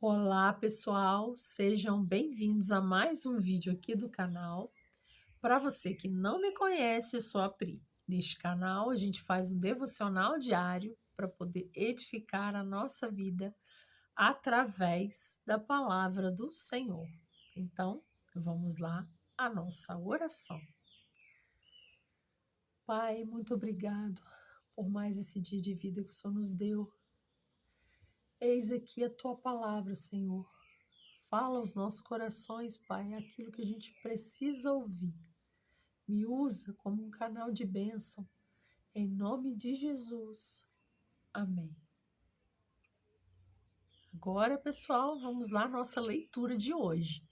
Olá, pessoal, sejam bem-vindos a mais um vídeo aqui do canal. Para você que não me conhece, eu sou a Pri. Neste canal, a gente faz um devocional diário para poder edificar a nossa vida através da palavra do Senhor. Então, vamos lá à nossa oração. Pai, muito obrigado por mais esse dia de vida que o Senhor nos deu. Eis aqui a tua palavra, Senhor. Fala aos nossos corações, Pai, aquilo que a gente precisa ouvir. Me usa como um canal de bênção. Em nome de Jesus. Amém. Agora, pessoal, vamos lá à nossa leitura de hoje,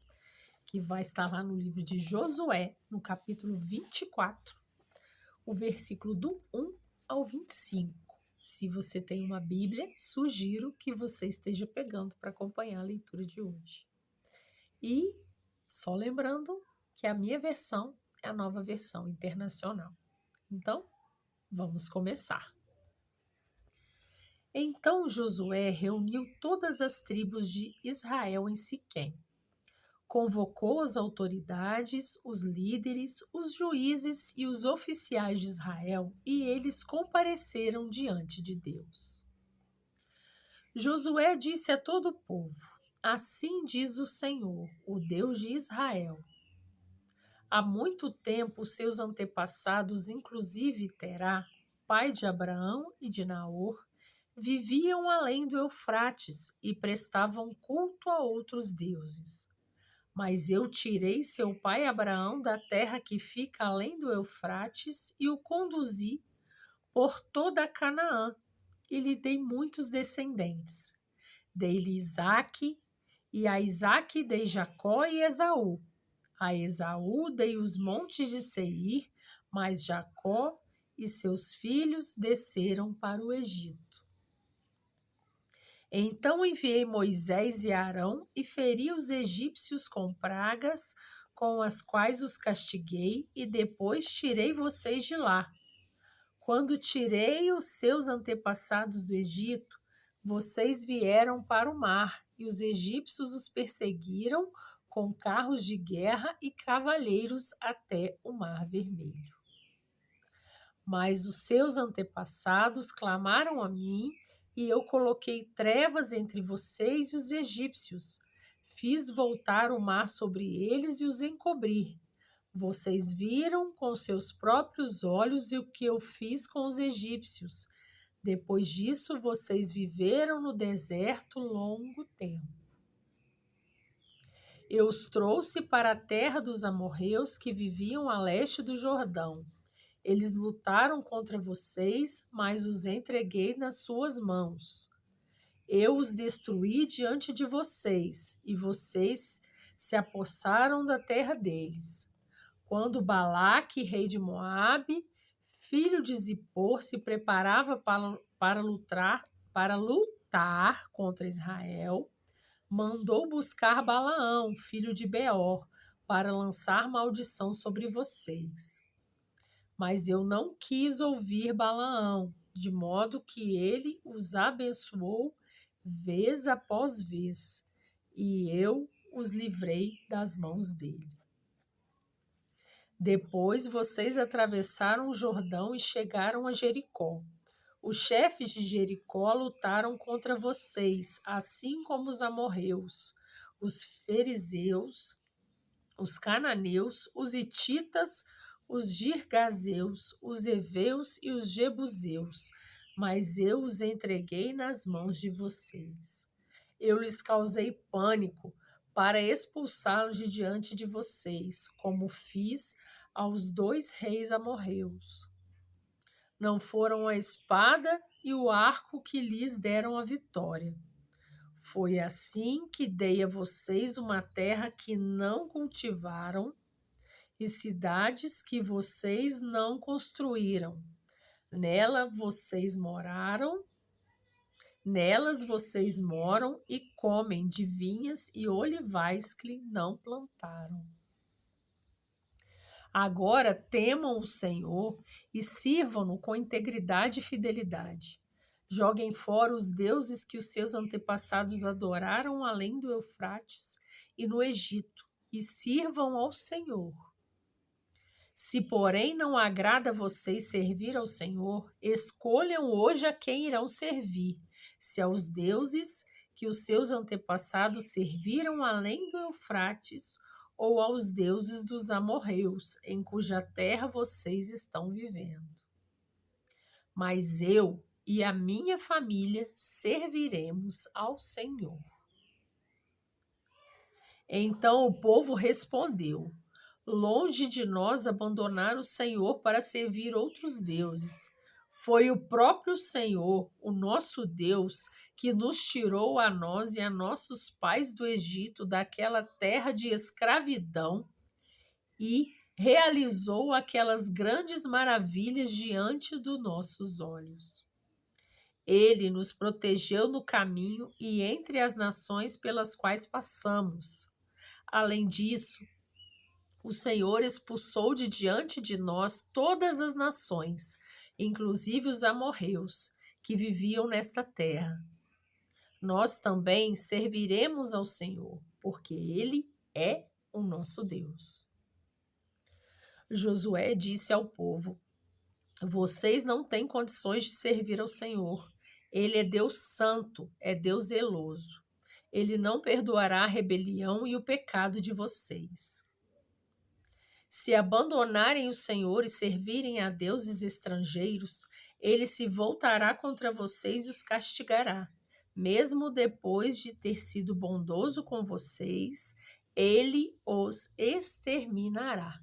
que vai estar lá no livro de Josué, no capítulo 24, o versículo do 1 ao 25. Se você tem uma Bíblia, sugiro que você esteja pegando para acompanhar a leitura de hoje. E só lembrando que a minha versão é a nova versão internacional. Então, vamos começar. Então Josué reuniu todas as tribos de Israel em Siquém. Convocou as autoridades, os líderes, os juízes e os oficiais de Israel, e eles compareceram diante de Deus. Josué disse a todo o povo: Assim diz o Senhor, o Deus de Israel: Há muito tempo seus antepassados, inclusive Terá, pai de Abraão e de Naor, viviam além do Eufrates e prestavam culto a outros deuses. Mas eu tirei seu pai Abraão da terra que fica além do Eufrates e o conduzi por toda Canaã e lhe dei muitos descendentes. Dei-lhe Isaque, e a Isaque dei Jacó e Esaú. A Esaú dei os montes de Seir, mas Jacó e seus filhos desceram para o Egito. Então enviei Moisés e Arão e feri os egípcios com pragas, com as quais os castiguei, e depois tirei vocês de lá. Quando tirei os seus antepassados do Egito, vocês vieram para o mar, e os egípcios os perseguiram com carros de guerra e cavaleiros até o Mar Vermelho. Mas os seus antepassados clamaram a mim, e eu coloquei trevas entre vocês e os egípcios. Fiz voltar o mar sobre eles e os encobri. Vocês viram com seus próprios olhos o que eu fiz com os egípcios. Depois disso, vocês viveram no deserto longo tempo. Eu os trouxe para a terra dos amorreus que viviam a leste do Jordão. Eles lutaram contra vocês, mas os entreguei nas suas mãos. Eu os destruí diante de vocês, e vocês se apossaram da terra deles. Quando Balaque, rei de Moabe, filho de Zippor, se preparava para lutar contra Israel, mandou buscar Balaão, filho de Beor, para lançar maldição sobre vocês. Mas eu não quis ouvir Balaão, de modo que ele os abençoou vez após vez, e eu os livrei das mãos dele. Depois vocês atravessaram o Jordão e chegaram a Jericó. Os chefes de Jericó lutaram contra vocês, assim como os amorreus, os fariseus, os cananeus, os hititas, os girgazeus, os heveus e os jebuseus, mas eu os entreguei nas mãos de vocês. Eu lhes causei pânico para expulsá-los de diante de vocês, como fiz aos 2 reis amorreus. Não foram a espada e o arco que lhes deram a vitória. Foi assim que dei a vocês uma terra que não cultivaram e cidades que vocês não construíram. Nelas vocês moram e comem de vinhas e olivais que não plantaram. Agora temam o Senhor e sirvam-no com integridade e fidelidade. Joguem fora os deuses que os seus antepassados adoraram além do Eufrates e no Egito, e sirvam ao Senhor. Se, porém, não agrada a vocês servir ao Senhor, escolham hoje a quem irão servir, se aos deuses que os seus antepassados serviram além do Eufrates, ou aos deuses dos amorreus, em cuja terra vocês estão vivendo. Mas eu e a minha família serviremos ao Senhor. Então o povo respondeu: longe de nós abandonar o Senhor para servir outros deuses. Foi o próprio Senhor, o nosso Deus, que nos tirou a nós e a nossos pais do Egito, daquela terra de escravidão, e realizou aquelas grandes maravilhas diante dos nossos olhos. Ele nos protegeu no caminho e entre as nações pelas quais passamos. Além disso, o Senhor expulsou de diante de nós todas as nações, inclusive os amorreus, que viviam nesta terra. Nós também serviremos ao Senhor, porque Ele é o nosso Deus. Josué disse ao povo: vocês não têm condições de servir ao Senhor. Ele é Deus santo, é Deus zeloso. Ele não perdoará a rebelião e o pecado de vocês. Se abandonarem o Senhor e servirem a deuses estrangeiros, ele se voltará contra vocês e os castigará. Mesmo depois de ter sido bondoso com vocês, ele os exterminará.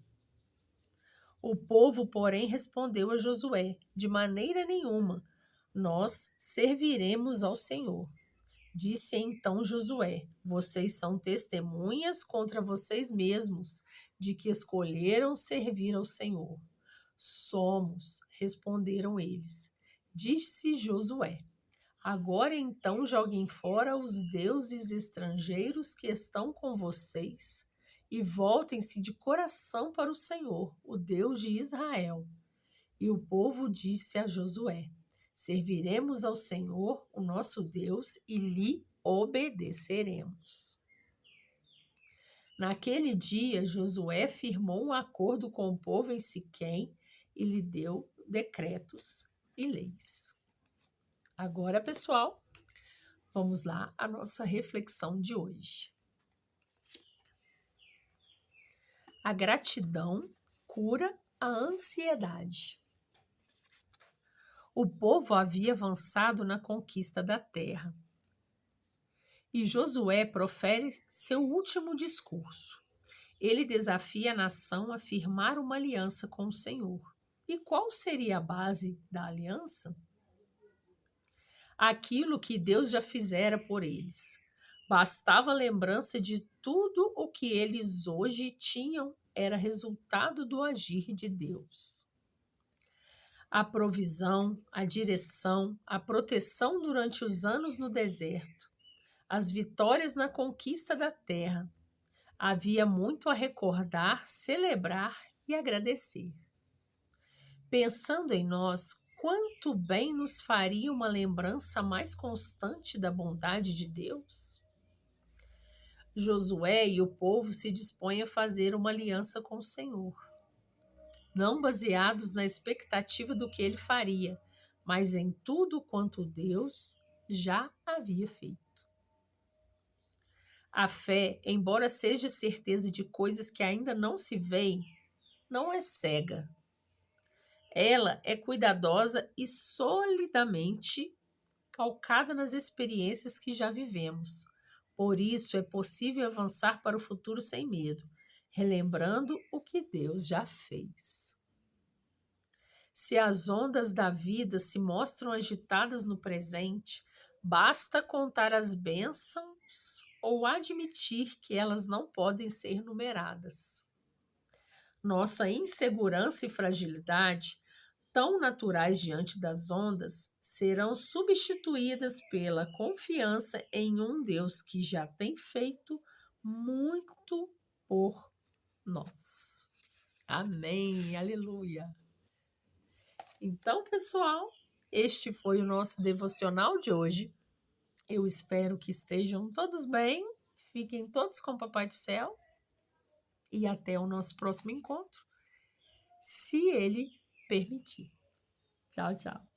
O povo, porém, respondeu a Josué: de maneira nenhuma, nós serviremos ao Senhor. Disse então Josué: vocês são testemunhas contra vocês mesmos de que escolheram servir ao Senhor. Somos, responderam eles. Disse Josué: agora então joguem fora os deuses estrangeiros que estão com vocês e voltem-se de coração para o Senhor, o Deus de Israel. E o povo disse a Josué: serviremos ao Senhor, o nosso Deus, e lhe obedeceremos. Naquele dia, Josué firmou um acordo com o povo em Siquém e lhe deu decretos e leis. Agora, pessoal, vamos lá à nossa reflexão de hoje. A gratidão cura a ansiedade. O povo havia avançado na conquista da terra. E Josué profere seu último discurso. Ele desafia a nação a firmar uma aliança com o Senhor. E qual seria a base da aliança? Aquilo que Deus já fizera por eles. Bastava a lembrança de tudo o que eles hoje tinham era resultado do agir de Deus. A provisão, a direção, a proteção durante os anos no deserto, as vitórias na conquista da terra. Havia muito a recordar, celebrar e agradecer. Pensando em nós, quanto bem nos faria uma lembrança mais constante da bondade de Deus? Josué e o povo se dispõem a fazer uma aliança com o Senhor, não baseados na expectativa do que ele faria, mas em tudo quanto Deus já havia feito. A fé, embora seja certeza de coisas que ainda não se veem, não é cega. Ela é cuidadosa e solidamente calcada nas experiências que já vivemos. Por isso é possível avançar para o futuro sem medo, relembrando o que Deus já fez. Se as ondas da vida se mostram agitadas no presente, basta contar as bênçãos ou admitir que elas não podem ser numeradas. Nossa insegurança e fragilidade, tão naturais diante das ondas, serão substituídas pela confiança em um Deus que já tem feito muito por nós. Amém, aleluia. Então, pessoal, Este foi o nosso devocional de hoje. Eu espero que estejam todos bem, fiquem todos com o Papai do Céu e até o nosso próximo encontro, se ele permitir. Tchau, tchau.